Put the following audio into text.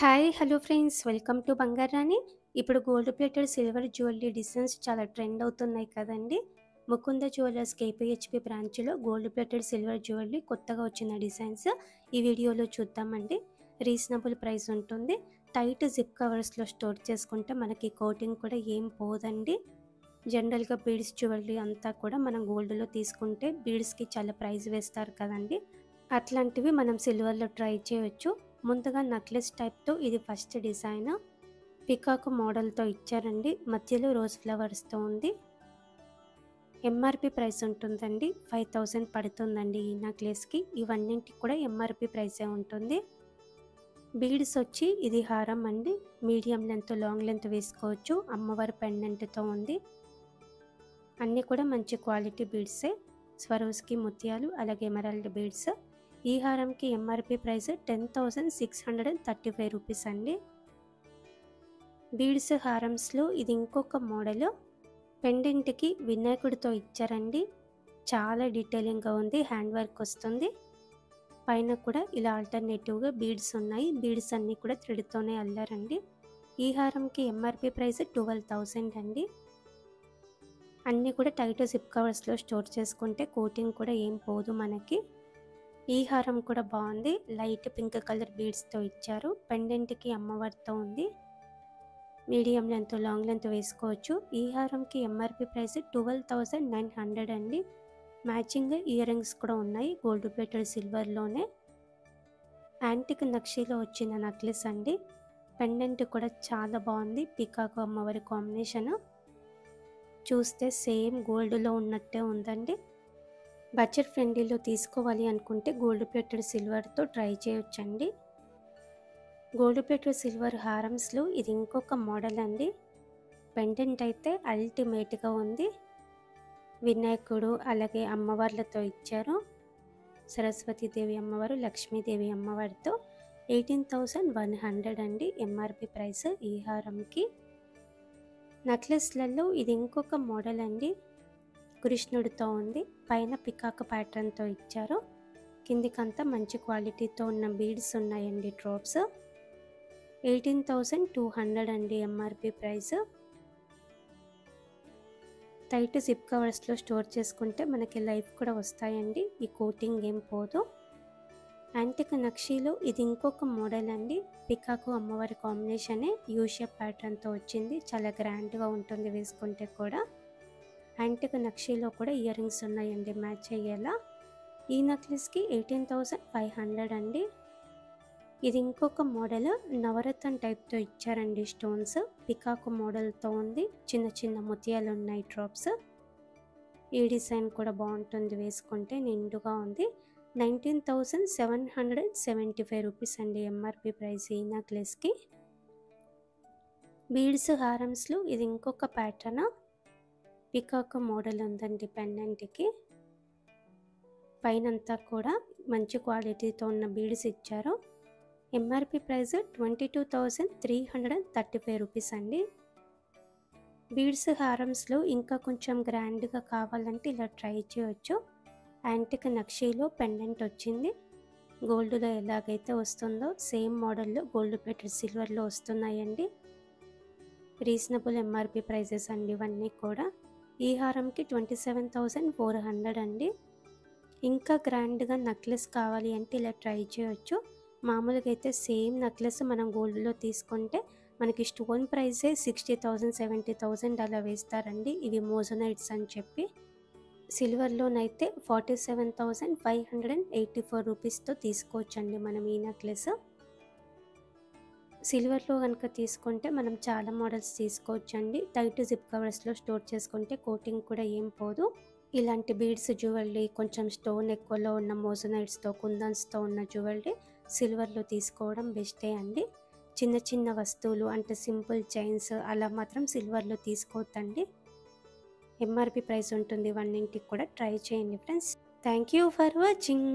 Hi! Hello friends. Welcome to Bangarani. ఇప్పుడు gold plated silver jewellery designs చాలా trend అవుతున్నాయి కదండీ! ముకుంద జ్యువెలర్స్ కేపీహెచ్‌పీ బ్రాంచ్‌లో గోల్డ్ ప్లేటెడ్ సిల్వర్ జ్యువెలరీ కొత్తగా వచ్చిన డిజైన్స్ ఈ వీడియోలో చూద్దామండి. రీజనబుల్ ప్రైస్ ఉంటుంది. టైట్ జిప్ కవర్స్‌లో స్టోర్ చేసుకుంటే మనకి కోటింగ్ కూడా ఏం పోదండి. జనరల్‌గా బీడ్స్ జ్యువెలరీ అంతా కూడా మనం గోల్డ్‌లో తీసుకుంటే బీడ్స్‌కి చాలా ప్రైస్ వేస్తారు కదండీ! అట్లాంటివి మనం సిల్వర్‌లో ట్రై చేయొచ్చు. ముందుగా నెక్లెస్ టైప్‌తో ఇది ఫస్ట్ డిజైన్. పికాక్ మోడల్‌తో ఇచ్చారండి. మధ్యలో రోజ్ ఫ్లవర్స్‌తో ఉంది. ఎంఆర్‌పీ ప్రైస్ ఉంటుందండి. 5000 పడుతుందండి ఈ నెక్లెస్‌కి. ఇవన్నింటికి కూడా ఎంఆర్‌పీ ప్రైసే ఉంటుంది. బీడ్స్ వచ్చి ఇది హారం అండి. మీడియం లెంత్, లాంగ్ లెంత్ వేసుకోవచ్చు. అమ్మవారి పెండెంట్‌తో ఉంది. అన్నీ కూడా మంచి క్వాలిటీ బీడ్సే. స్వరోస్కి ముత్యాలు అలాగే ఎమరాల్డ్ బీడ్స్. ఈ హారంకి ఎంఆర్‌పీ ప్రైస్ 10,635 రూపీస్ అండి. బీడ్స్ హారమ్స్లో ఇది ఇంకొక మోడల్. పెండెంట్కి వినాయకుడితో ఇచ్చారండి. చాలా డీటెయిలింగ్గా ఉంది. హ్యాండ్ వర్క్ వస్తుంది. పైన కూడా ఇలా ఆల్టర్నేటివ్గా బీడ్స్ ఉన్నాయి. బీడ్స్ అన్నీ కూడా థ్రెడ్తోనే అల్లారండి. ఈ హారంకి ఎంఆర్‌పీ ప్రైస్ 12,000 అండి. అన్నీ కూడా టైట్ జిప్ కవర్స్లో స్టోర్ చేసుకుంటే కోటింగ్ కూడా ఏం పోదు మనకి. ఈ హారం కూడా బాగుంది. లైట్ పింక్ కలర్ బీడ్స్తో ఇచ్చారు. పెండెంట్కి అమ్మవారితో ఉంది. మీడియం లెంత్, లాంగ్ లెంత్ వేసుకోవచ్చు. ఈ హారంకి ఎంఆర్‌పీ ప్రైస్ 12,900 అండి. మ్యాచింగ్ ఇయర్ రింగ్స్ కూడా ఉన్నాయి. గోల్డ్ ప్లేటెడ్ సిల్వర్లోనే. యాంటిక్ నక్షీలో వచ్చిన నెక్లెస్ అండి. పెండెంట్ కూడా చాలా బాగుంది. పికాక్ అమ్మవారి కాంబినేషన్. చూస్తే సేమ్ గోల్డ్లో ఉన్నట్టే ఉందండి. బడ్జెట్ ఫ్రెండ్లీలో తీసుకోవాలి అనుకుంటే గోల్డ్ ప్లేటెడ్ సిల్వర్తో ట్రై చేయొచ్చండి. గోల్డ్ ప్లేటెడ్ సిల్వర్ హారమ్స్లో ఇది ఇంకొక మోడల్ అండి. పెండెంట్ అయితే అల్టిమేట్గా ఉంది. వినాయకుడు అలాగే అమ్మవార్లతో ఇచ్చారు. సరస్వతీదేవి అమ్మవారు, లక్ష్మీదేవి అమ్మవారితో 18,100 అండి ఎంఆర్‌పీ ప్రైస్ ఈ హారంకి. నెక్లెస్లలో ఇది ఇంకొక మోడల్ అండి. కృష్ణుడితో ఉంది. పైన పికాక్ ప్యాటర్న్తో ఇచ్చారు. కిందికంతా మంచి క్వాలిటీతో ఉన్న బీడ్స్ ఉన్నాయండి. డ్రాప్స్ 18,200 అండి ఎంఆర్‌పీ ప్రైస్. టైట్ జిప్ కవర్స్లో స్టోర్ చేసుకుంటే మనకి లైఫ్ కూడా వస్తాయండి. ఈ కోటింగ్ ఏం పోదు. యాంటిక్ నక్షీలో ఇది ఇంకొక మోడల్ అండి. పికాకు అమ్మవారి కాంబినేషనే యూ షేప్ ప్యాటర్న్తో వచ్చింది. చాలా గ్రాండ్గా ఉంటుంది వేసుకుంటే కూడా. యాంటిక్ నక్షీలో కూడా ఇయర్ రింగ్స్ ఉన్నాయండి మ్యాచ్ అయ్యేలా. ఈ నెక్లెస్కి 18,500 అండి. ఇది ఇంకొక మోడల్. నవరత్న టైప్తో ఇచ్చారండి స్టోన్స్. పికాక్ మోడల్తో ఉంది. చిన్న చిన్న ముత్యాలు ఉన్నాయి డ్రాప్స్. ఈ డిజైన్ కూడా బాగుంటుంది వేసుకుంటే, నిండుగా ఉంది. 19,775 రూపీస్ అండి ఎంఆర్‌పీ ప్రైస్ ఈ నెక్లెస్కి. బీడ్స్ హారమ్స్లో ఇది ఇంకొక ప్యాటర్న్. పికాక్ మోడల్ ఉందండి పెండెంట్కి. పైనంతా కూడా మంచి క్వాలిటీతో ఉన్న బీడ్స్ ఇచ్చారు. ఎంఆర్‌పీ ప్రైస్ 22,335 రూపీస్ అండి. బీడ్స్ హారమ్స్లో ఇంకా కొంచెం గ్రాండ్గా కావాలంటే ఇలా ట్రై చేయొచ్చు. యాంటిక్ నక్షీలో పెండెంట్ వచ్చింది. గోల్డ్లో ఎలాగైతే వస్తుందో సేమ్ మోడల్లో గోల్డ్ ప్లేటెడ్ సిల్వర్లో వస్తున్నాయండి. రీజనబుల్ ఎంఆర్‌పీ ప్రైజెస్ అండి ఇవన్నీ కూడా. ఈ హారంకి 27,400 అండి. ఇంకా గ్రాండ్గా నెక్లెస్ కావాలి అంటే ఇలా ట్రై చేయొచ్చు. మామూలుగా అయితే సేమ్ నెక్లెస్ మనం గోల్డ్లో తీసుకుంటే మనకి స్టోన్ ప్రైసే 60,000, 70,000 అలా వేస్తారండి. ఇవి మోజనైట్స్ అని చెప్పి. సిల్వర్లోనైతే 47,584 రూపీస్తో తీసుకోవచ్చండి మనం ఈ నెక్లెస్. సిల్వర్లో కనుక తీసుకుంటే మనం చాలా మోడల్స్ తీసుకోవచ్చండి. టైట్ జిప్ కవర్స్లో స్టోర్ చేసుకుంటే కోటింగ్ కూడా ఏం పోదు. ఇలాంటి బీడ్స్ జ్యువెలరీ, కొంచెం స్టోన్ ఎక్కువలో ఉన్న మోజనైట్స్తో, కుందన్స్తో ఉన్న జ్యువెలరీ సిల్వర్లో తీసుకోవడం బెస్టే అండి. చిన్న చిన్న వస్తువులు అంటే సింపుల్ చైన్స్ అలా మాత్రం సిల్వర్లో తీసుకోవద్దండి. ఎంఆర్‌పీ ప్రైస్ ఉంటుంది ఇవన్నింటికి కూడా. ట్రై చేయండి friends. Thank you for watching.